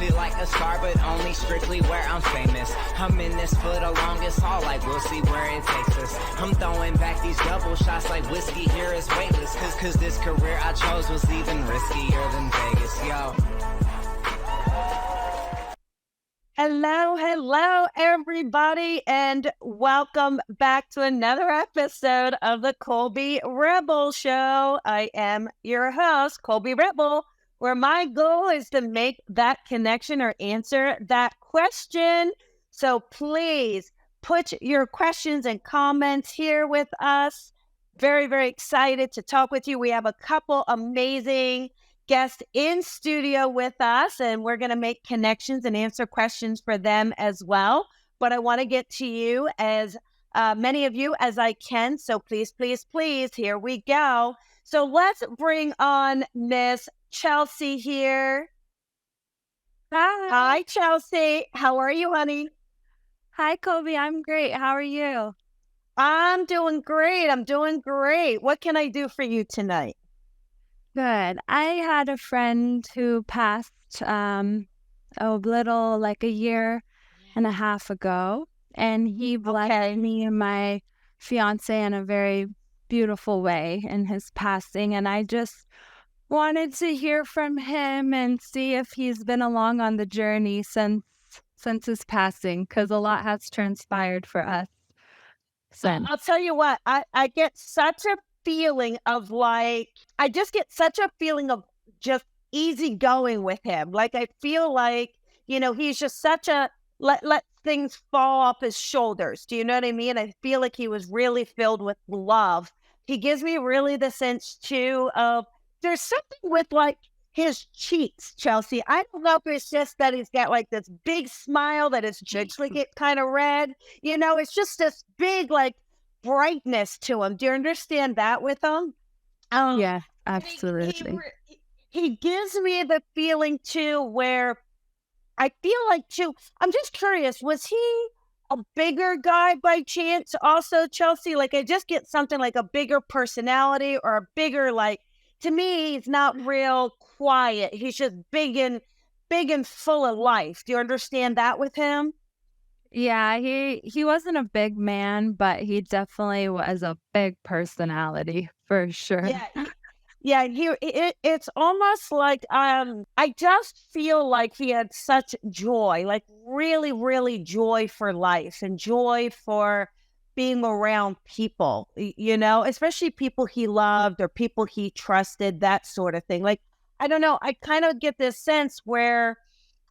feel like a star, but only strictly where I'm famous. I'm in this for the longest haul, like we'll see where it takes us. I'm throwing back these double shots like whiskey here is weightless. Cause this career I chose was even riskier than Vegas, yo. Hello, everybody, and welcome back to another episode of the Colby Rebel Show. I am your host, Colby Rebel, where my goal is to make that connection or answer that question. So please put your questions and comments here with us. Very, very excited to talk with you. We have a couple amazing guest in studio with us, and we're going to make connections and answer questions for them as well. But I want to get to you, as many of you as I can. So please, here we go. So let's bring on Miss Chelsea here. Hi, Chelsea. How are you, honey? Hi, Colby. I'm great. How are you? I'm doing great. What can I do for you tonight? Good. I had a friend who passed a year and a half ago, and he blessed me and my fiance in a very beautiful way in his passing. And I just wanted to hear from him and see if he's been along on the journey since his passing, because a lot has transpired for us since. I'll tell you what, I get such a feeling of just easygoing with him. Like, I feel like, he's just such a let things fall off his shoulders. Do you know what I mean? I feel like he was really filled with love. He gives me really the sense too of there's something with like his cheeks, Chelsea. I don't know if it's just that he's got like this big smile that his cheeks would get kind of red. It's just this big like brightness to him. Do you understand that with him? Yeah, absolutely. He gives me the feeling too where I feel like too, I'm just curious, was he a bigger guy by chance also, Chelsea? Like, I just get something like a bigger personality or a bigger, like, to me, he's not real quiet. He's just big and full of life. Do you understand that with him? Yeah, he wasn't a big man, but he definitely was a big personality for sure. Yeah. It's almost like I just feel like he had such joy, like really, really joy for life and joy for being around people, especially people he loved or people he trusted, that sort of thing. Like, I don't know, I kind of get this sense where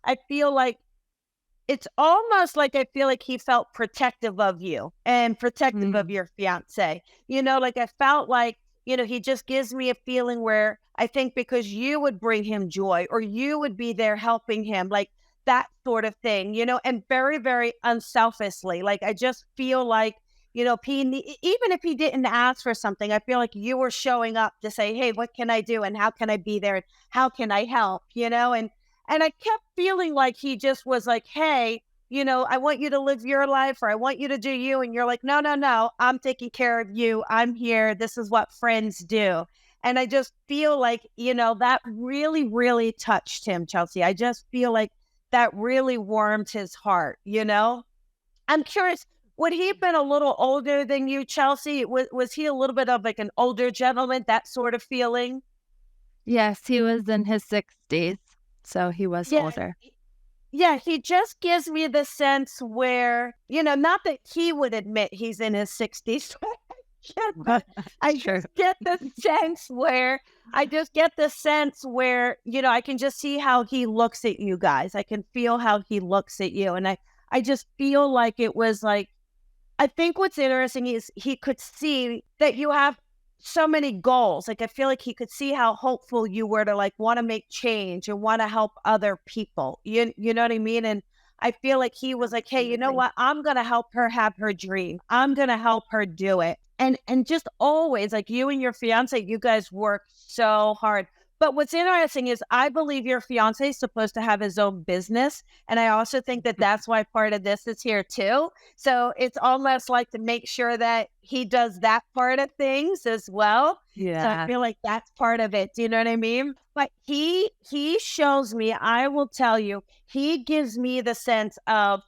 I feel like it's almost like I feel like he felt protective of you and protective of your fiance. Like I felt like, he just gives me a feeling where I think because you would bring him joy or you would be there helping him, like that sort of thing, and very, very unselfishly. Like, I just feel like, even if he didn't ask for something, I feel like you were showing up to say, hey, what can I do? And how can I be there? And how can I help? And I kept feeling like he just was like, hey, I want you to live your life or I want you to do you. And you're like, no, I'm taking care of you. I'm here. This is what friends do. And I just feel like, that really, really touched him, Chelsea. I just feel like that really warmed his heart, I'm curious, would he have been a little older than you, Chelsea? Was he a little bit of like an older gentleman, that sort of feeling? Yes, he was in his 60s. So he was older. Yeah, he just gives me the sense where, not that he would admit he's in his 60s. I just get the sense where, I can just see how he looks at you guys. I can feel how he looks at you. And I just feel like it was like, I think what's interesting is he could see that you have so many goals. Like, I feel like he could see how hopeful you were to like want to make change and want to help other people. You know what I mean? And I feel like he was like, hey, you know what? I'm going to help her have her dream. I'm going to help her do it. And just always like you and your fiance, you guys work so hard. But what's interesting is I believe your fiance is supposed to have his own business. And I also think that that's why part of this is here too. So it's almost like to make sure that he does that part of things as well. So I Yeah. feel like that's part of it. Do you know what I mean? But he shows me, I will tell you, he gives me the sense of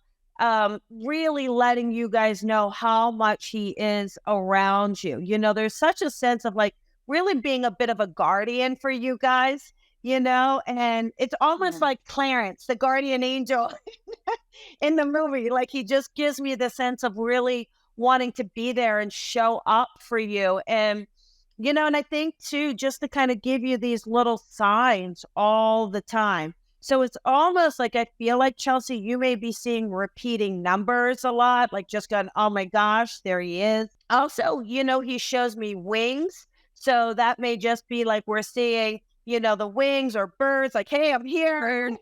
really letting you guys know how much he is around you. You know, there's such a sense of like really being a bit of a guardian for you guys, you know, and it's almost Yeah. like Clarence, the guardian angel in the movie. Like he just gives me the sense of really wanting to be there and show up for you. And, you know, and I think too, just to kind of give you these little signs all the time. So it's almost like I feel like, Chelsea, you may be seeing repeating numbers a lot, like just going, oh my gosh, there he is. Also, you know, he shows me wings. So that may just be like we're seeing, you know, the wings or birds, like, hey, I'm here. Bird.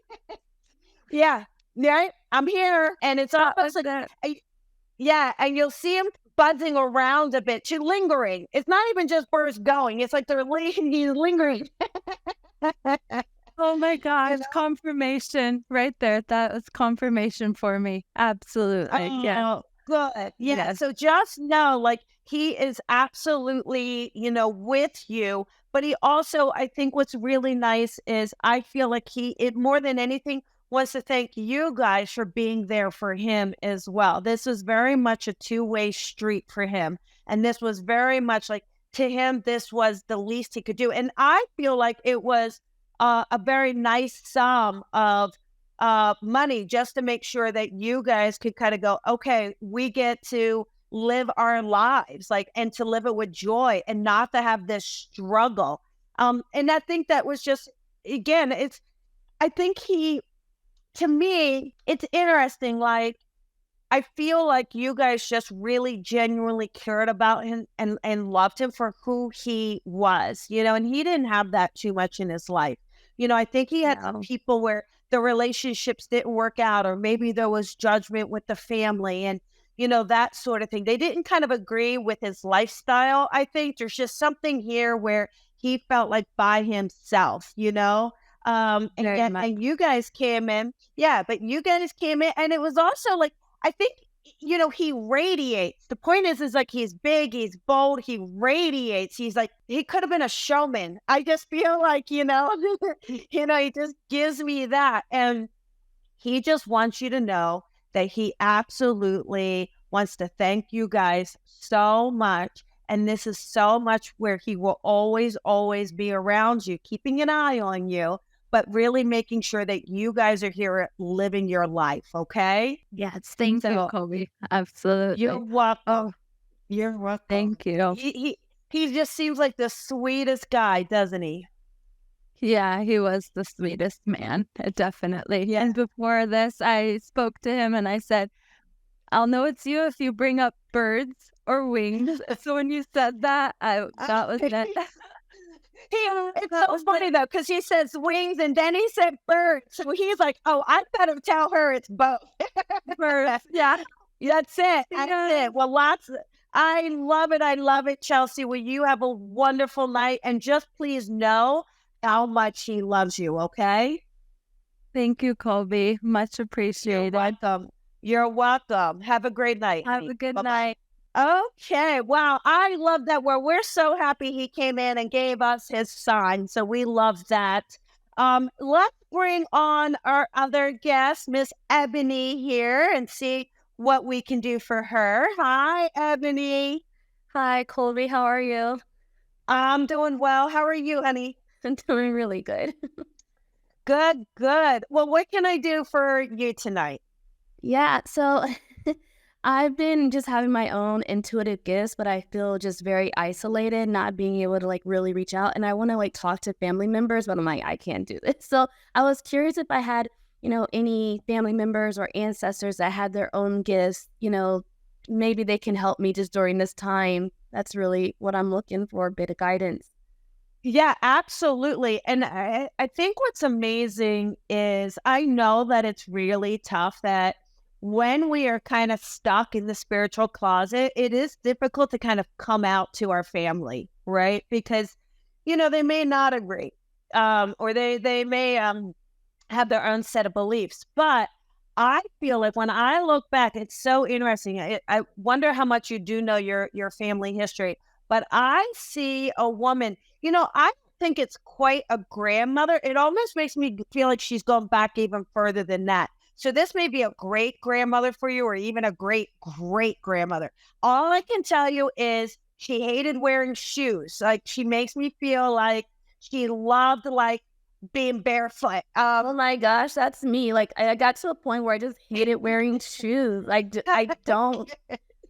Yeah. Right. I'm here. And it's That almost was like, it. yeah. And you'll see him buzzing around a bit, too, lingering. It's not even just birds going. It's like they're he's lingering. Oh my gosh, know? confirmation right there. That was confirmation for me. Absolutely. Yeah. Oh, good. Yeah. Yes. So just know, like, he is absolutely, you know, with you. But he also, I think what's really nice is I feel like it more than anything, wants to thank you guys for being there for him as well. This was very much a two-way street for him. And this was very much like, to him, this was the least he could do. And I feel like it was a very nice sum of money just to make sure that you guys could kind of go, okay, we get to live our lives, like, and to live it with joy and not to have this struggle. And I think that was just, again, I think to me, it's interesting. Like, I feel like you guys just really genuinely cared about him and loved him for who he was, you know, and he didn't have that too much in his life. You know, I think he had some No. people where the relationships didn't work out, or maybe there was judgment with the family and, you know, that sort of thing. They didn't kind of agree with his lifestyle. I think there's just something here where he felt like by himself, you know? Very much. And you guys came in. Yeah, but you guys came in and it was also like, I think, you know, he radiates. The point is like he's big, he's bold, he radiates. He's like, he could have been a showman. I just feel like, you know, you know, he just gives me that. And he just wants you to know that he absolutely wants to thank you guys so much. And this is so much where he will always, always be around you, keeping an eye on you, but really making sure that you guys are here living your life. Okay. Yes. Thank you, So Colby. Absolutely. you're welcome. Oh, You're welcome. thank you. He just seems like the sweetest guy, doesn't he? Yeah, he was the sweetest man, definitely. Yeah. And before this, I spoke to him and I said, I'll know it's you if you bring up birds or wings. So when you said that, that was it. It's That so was funny though, because he says wings and then he said birds. So he's like, oh, I better tell her it's both. birds. Yeah. That's it. That's Yeah. it. Well, I love it. I love it, Chelsea. Well, you have a wonderful night. And just please know how much he loves you, okay? Thank you, Colby. Much You're appreciated. welcome. You're welcome. Have a great night. Have honey. a good Bye-bye. night. Okay. Wow. I love that. We're so happy he came in and gave us his sign. So we love that. Let's bring on our other guest, Miss Ebony here, and see what we can do for her. Hi, Ebony. Hi, Colby. How are you? I'm doing well. How are you, honey? I'm doing really good. Good, good. Well, what can I do for you tonight? Yeah, so I've been just having my own intuitive gifts, but I feel just very isolated, not being able to like really reach out. And I want to like talk to family members, but I'm like, I can't do this. So I was curious if I had, any family members or ancestors that had their own gifts, maybe they can help me just during this time. That's really what I'm looking for, a bit of guidance. Yeah, absolutely. And I think what's amazing is I know that it's really tough that when we are kind of stuck in the spiritual closet, it is difficult to kind of come out to our family, right? Because, they may not agree. or they may have their own set of beliefs. But I feel like when I look back, it's so interesting. I wonder how much you do know your family history. But I see a woman, I don't think it's quite a grandmother. It almost makes me feel like she's gone back even further than that. So this may be a great grandmother for you, or even a great great grandmother. All I can tell you is she hated wearing shoes. Like, she makes me feel like she loved like being barefoot. Oh my gosh, that's me. Like, I got to a point where I just hated wearing shoes. Like, I don't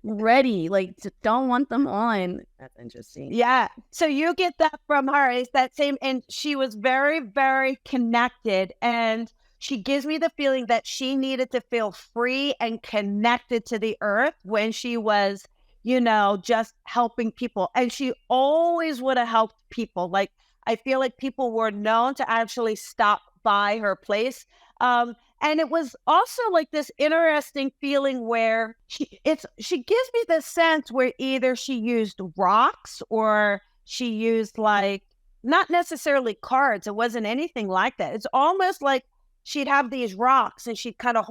ready. Like, don't want them on. That's interesting. Yeah. So you get that from her. Is that same? And she was very, very connected. And she gives me the feeling that she needed to feel free and connected to the earth when she was, just helping people. And she always would have helped people. Like, I feel like people were known to actually stop by her place. And it was also like this interesting feeling where she gives me the sense where either she used rocks or she used like, not necessarily cards. It wasn't anything like that. It's almost like she'd have these rocks and she'd kind of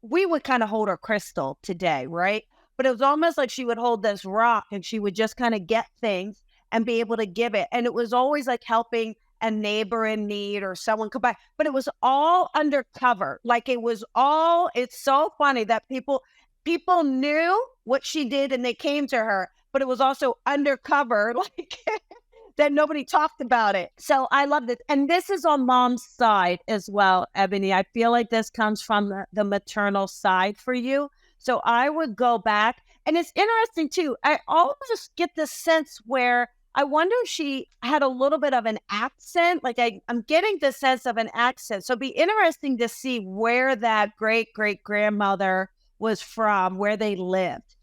we would kind of hold her crystal today, right? But it was almost like she would hold this rock and she would just kind of get things and be able to give it. And it was always like helping a neighbor in need or someone come by, but it was all undercover. Like, it's so funny that people knew what she did and they came to her, but it was also undercover, like that nobody talked about it. So I loved it. And this is on mom's side as well, Ebony. I feel like this comes from the maternal side for you. So I would go back, and it's interesting too. I almost get the sense where I wonder if she had a little bit of an accent. Like, I'm getting the sense of an accent. So it'd be interesting to see where that great-great-grandmother was from, where they lived,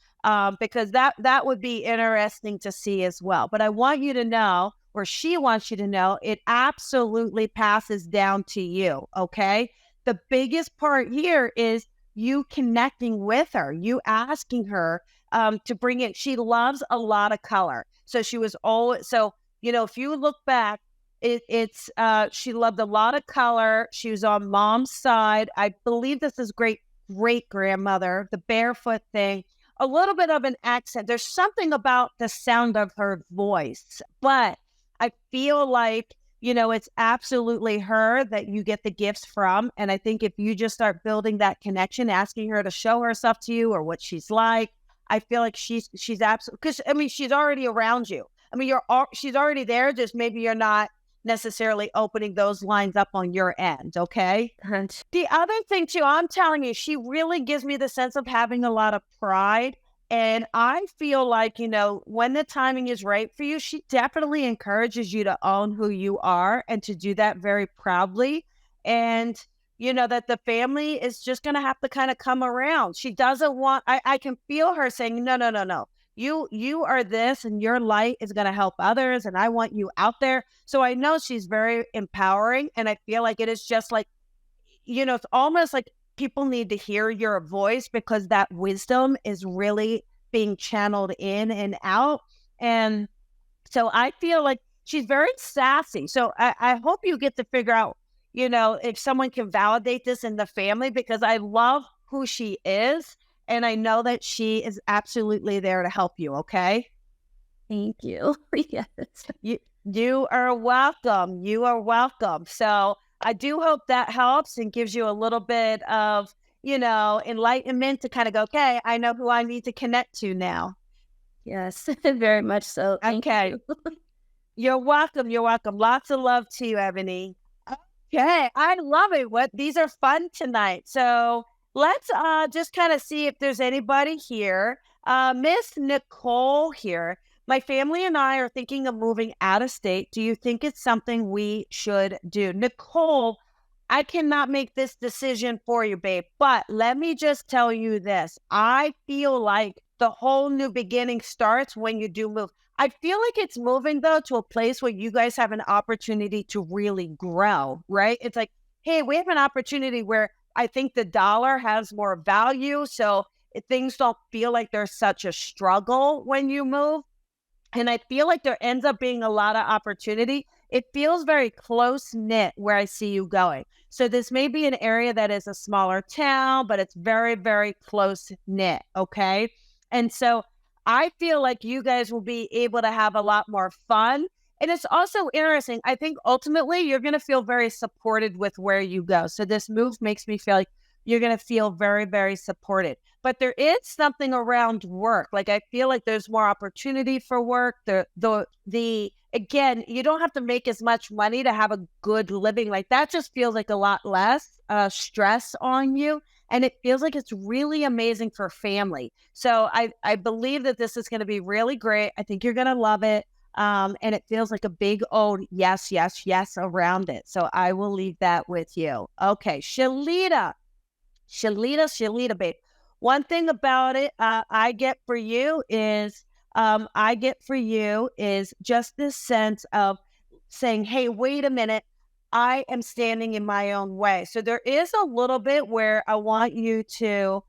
because that would be interesting to see as well. But I want you to know, or she wants you to know, it absolutely passes down to you, okay? The biggest part here is you connecting with her, you asking her to bring it. She loves a lot of color. So she was always, if you look back, she loved a lot of color. She was on mom's side. I believe this is great grandmother, the barefoot thing, a little bit of an accent. There's something about the sound of her voice, but I feel like, it's absolutely her that you get the gifts from. And I think if you just start building that connection, asking her to show herself to you or what she's like, I feel like she's absolutely, because she's already around you. She's already there. Just maybe you're not necessarily opening those lines up on your end. Okay. The other thing too, I'm telling you, she really gives me the sense of having a lot of pride. And I feel like, when the timing is right for you, she definitely encourages you to own who you are and to do that very proudly. And that the family is just going to have to kind of come around. She doesn't want, I can feel her saying, no. You are this, and your light is going to help others. And I want you out there. So I know she's very empowering. And I feel like it is just like, it's almost like people need to hear your voice, because that wisdom is really being channeled in and out. And so I feel like she's very sassy. So I hope you get to figure out, if someone can validate this in the family, because I love who she is. And I know that she is absolutely there to help you. Okay. Thank you. Yes. You are welcome. You are welcome. So I do hope that helps and gives you a little bit of, enlightenment to kind of go, okay, I know who I need to connect to now. Yes, very much so. Thank you. You're welcome. You're welcome. Lots of love to you, Ebony. Okay, I love it. These are fun tonight. So let's just kind of see if there's anybody here. Miss Nicole here. My family and I are thinking of moving out of state. Do you think it's something we should do? Nicole, I cannot make this decision for you, babe, but let me just tell you this. I feel like the whole new beginning starts when you do move. I feel like it's moving, though, to a place where you guys have an opportunity to really grow, right? It's like, hey, we have an opportunity where I think the dollar has more value. So things don't feel like there's such a struggle when you move. And I feel like there ends up being a lot of opportunity. it feels very close knit where I see you going. So this may be an area that is a smaller town, but it's very, very close knit. Okay. And so I feel like you guys will be able to have a lot more fun. And it's also interesting. I think ultimately you're going to feel very supported with where you go. So this move makes me feel like you're going to feel very, very supported. But there is something around work. Like I feel like there's more opportunity for work. Again, you don't have to make as much money to have a good living. Like that just feels like a lot less stress on you. And it feels like it's really amazing for family. So I believe that this is going to be really great. I think you're going to love it. And it feels like a big old yes, yes, yes around it. So I will leave that with you. Okay, Shalita, babe. One thing about it, I get for you is just this sense of saying, hey, wait a minute, I am standing in my own way. So there is a little bit where I want you to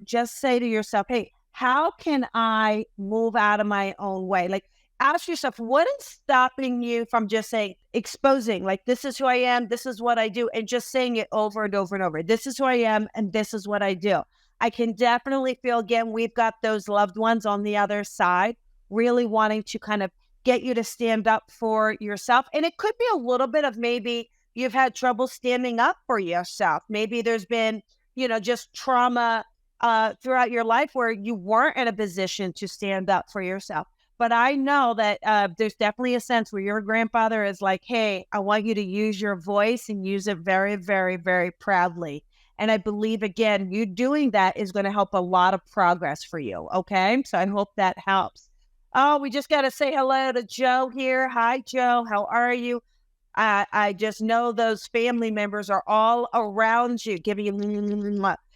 just say to yourself, hey, how can I move out of my own way? Like ask yourself, what is stopping you from just saying, exposing, like, this is who I am, this is what I do, and just saying it over and over and over. This is who I am, and this is what I do. I can definitely feel, again, we've got those loved ones on the other side, really wanting to kind of get you to stand up for yourself. And it could be a little bit of maybe you've had trouble standing up for yourself. Maybe there's been, just trauma throughout your life where you weren't in a position to stand up for yourself. But I know that there's definitely a sense where your grandfather is like, hey, I want you to use your voice and use it very, very, very proudly. And I believe, again, you doing that is going to help a lot of progress for you. Okay. So I hope that helps. Oh, we just got to say hello to Joe here. Hi, Joe. How are you? I just know those family members are all around you, giving you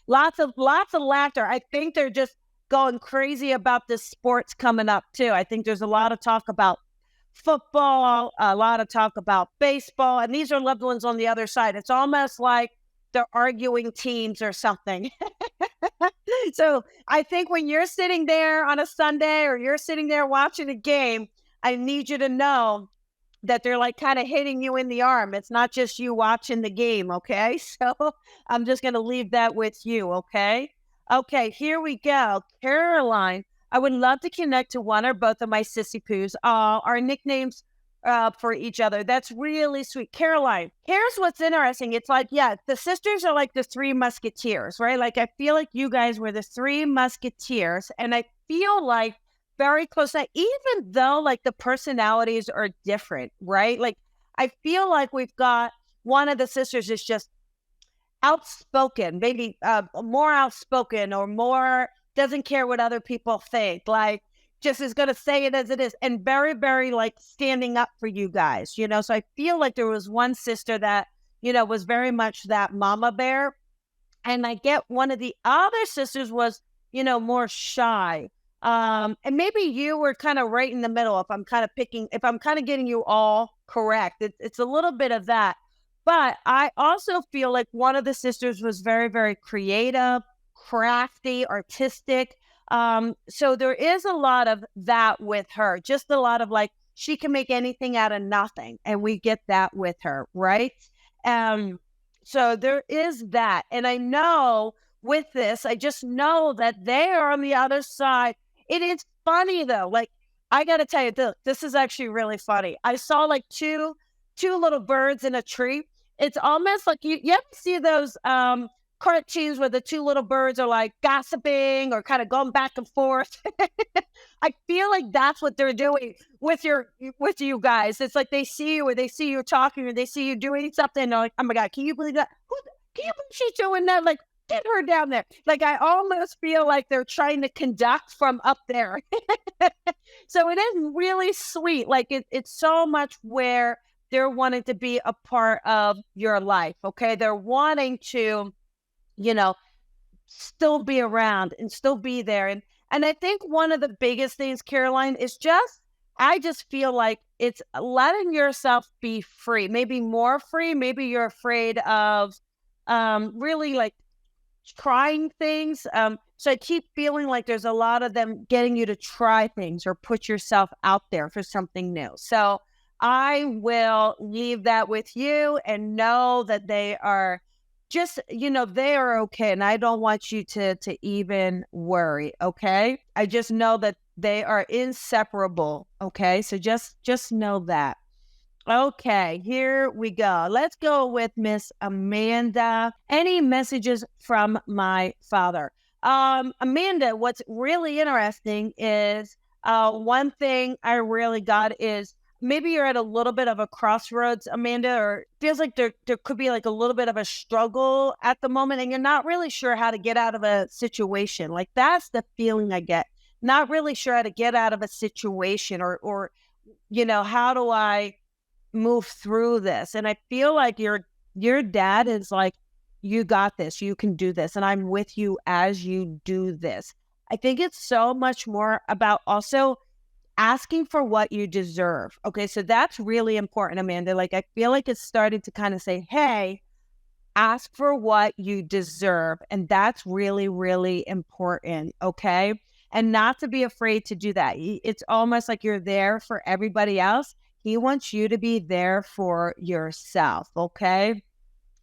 lots of laughter. I think they're just going crazy about this sports coming up too. I think there's a lot of talk about football, a lot of talk about baseball, and these are loved ones on the other side. It's almost like they're arguing teams or something. So I think when you're sitting there on a Sunday or you're sitting there watching a game, I need you to know that they're like kind of hitting you in the arm. It's not just you watching the game, okay? So I'm just going to leave that with you, okay? Okay, here we go. Caroline, I would love to connect to one or both of my sissy poos. Our nicknames for each other. That's really sweet. Caroline, here's what's interesting. It's like, yeah, the sisters are like the three musketeers, right? Like, I feel like you guys were the three musketeers. And I feel like very close, that even though like the personalities are different, right? Like, I feel like we've got one of the sisters is just outspoken, maybe more outspoken or more doesn't care what other people think, like just is going to say it as it is, and very, very like standing up for you guys, So I feel like there was one sister that, was very much that mama bear. And I get one of the other sisters was, more shy. And maybe you were kind of right in the middle. If I'm kind of getting you all correct, it's a little bit of that. But I also feel like one of the sisters was very, very creative, crafty, artistic. So there is a lot of that with her, just a lot of like, she can make anything out of nothing. And we get that with her, right? So there is that. And I know with this, I just know that they are on the other side. It is funny though. Like, I got to tell you, this is actually really funny. I saw like two little birds in a tree. It's almost like you ever see those cartoons where the two little birds are like gossiping or kind of going back and forth. I feel like that's what they're doing with you guys. It's like they see you, or they see you talking, or they see you doing something. And they're like, oh my God, can you believe that? Can you believe she's doing that? Like, get her down there. Like, I almost feel like they're trying to conduct from up there. So it is really sweet. Like, it's so much where they're wanting to be a part of your life. Okay. They're wanting to, still be around and still be there. And I think one of the biggest things, Caroline, is I just feel like it's letting yourself be free, maybe more free. Maybe you're afraid of really like trying things. So I keep feeling like there's a lot of them getting you to try things or put yourself out there for something new. So I will leave that with you and know that they are just, they are okay. And I don't want you to even worry. Okay. I just know that they are inseparable. Okay. So just know that. Okay, here we go. Let's go with Miss Amanda. Any messages from my father? Amanda, what's really interesting is one thing I really got is maybe you're at a little bit of a crossroads, Amanda, or feels like there could be like a little bit of a struggle at the moment and you're not really sure how to get out of a situation. Like that's the feeling I get. Not really sure how to get out of a situation or how do I move through this? And I feel like your dad is like, you got this, you can do this, and I'm with you as you do this. I think it's so much more about also asking for what you deserve. Okay, so that's really important, Amanda. Like I feel like it's starting to kind of say, hey, ask for what you deserve. And that's really, really important. Okay. And not to be afraid to do that. It's almost like you're there for everybody else. He wants you to be there for yourself. Okay.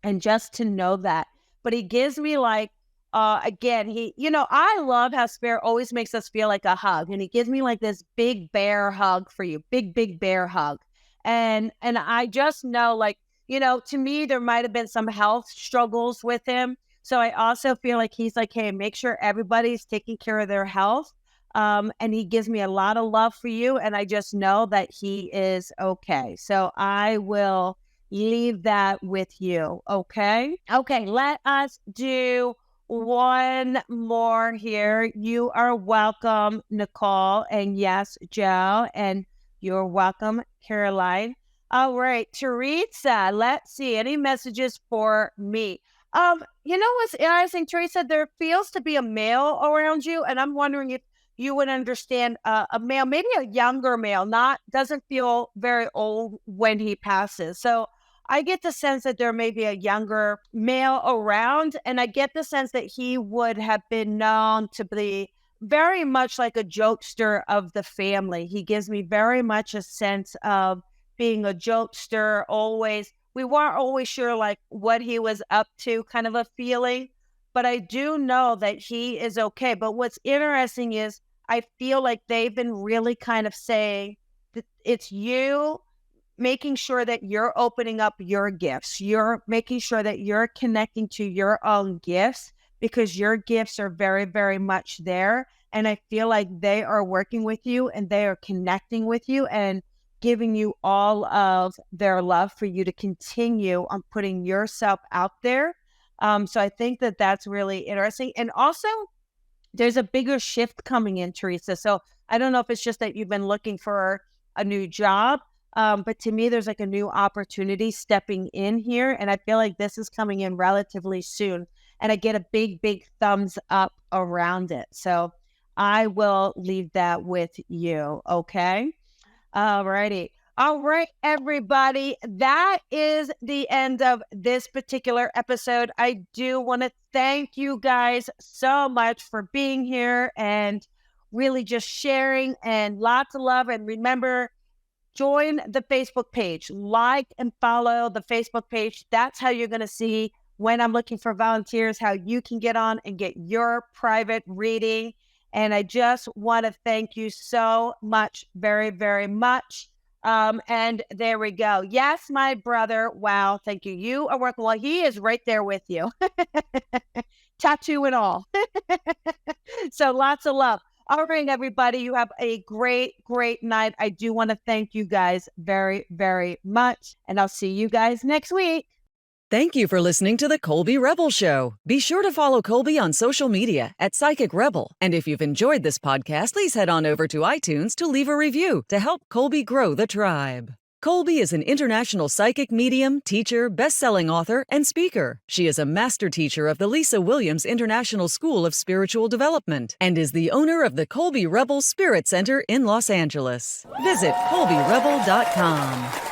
And just to know that. But he gives me like, again, I love how Spirit always makes us feel like a hug. And he gives me like this big bear hug for you, big bear hug. And I just know like, to me, there might have been some health struggles with him. So I also feel like he's like, hey, make sure everybody's taking care of their health. And he gives me a lot of love for you. And I just know that he is okay. So I will leave that with you. Okay. Okay. Let us do one more here. You are welcome, Nicole. And yes, Joe. And you're welcome, Caroline. All right, Teresa, let's see. Any messages for me? What's interesting, Teresa? There feels to be a male around you, and I'm wondering if you would understand a male, maybe a younger male, doesn't feel very old when he passes. So I get the sense that there may be a younger male around, and I get the sense that he would have been known to be very much like a jokester of the family. He gives me very much a sense of being a jokester, we weren't always sure like what he was up to, kind of a feeling, but I do know that he is okay. But what's interesting is I feel like they've been really kind of saying that it's you making sure that you're opening up your gifts. You're making sure that you're connecting to your own gifts because your gifts are very, very much there. And I feel like they are working with you and they are connecting with you and giving you all of their love for you to continue on putting yourself out there. So I think that that's really interesting. And also, there's a bigger shift coming in, Teresa. So I don't know if it's just that you've been looking for a new job, but to me, there's like a new opportunity stepping in here. And I feel like this is coming in relatively soon. And I get a big thumbs up around it. So I will leave that with you. Okay. All righty. All right, everybody. That is the end of this particular episode. I do want to thank you guys so much for being here and really just sharing and lots of love. And remember, join the Facebook page, like and follow the Facebook page. That's how you're going to see when I'm looking for volunteers, how you can get on and get your private reading. And I just want to thank you so much, very, very much. And there we go. Yes, my brother. Wow. Thank you. You are working well. He is right there with you. Tattoo and all. So lots of love. All right, everybody. You have a great, great night. I do want to thank you guys very, very much. And I'll see you guys next week. Thank you for listening to the Colby Rebel Show. Be sure to follow Colby on social media at Psychic Rebel. And if you've enjoyed this podcast, please head on over to iTunes to leave a review to help Colby grow the tribe. Colby is an international psychic medium, teacher, best-selling author, and speaker. She is a master teacher of the Lisa Williams International School of Spiritual Development and is the owner of the Colby Rebel Spirit Center in Los Angeles. Visit colbyrebel.com.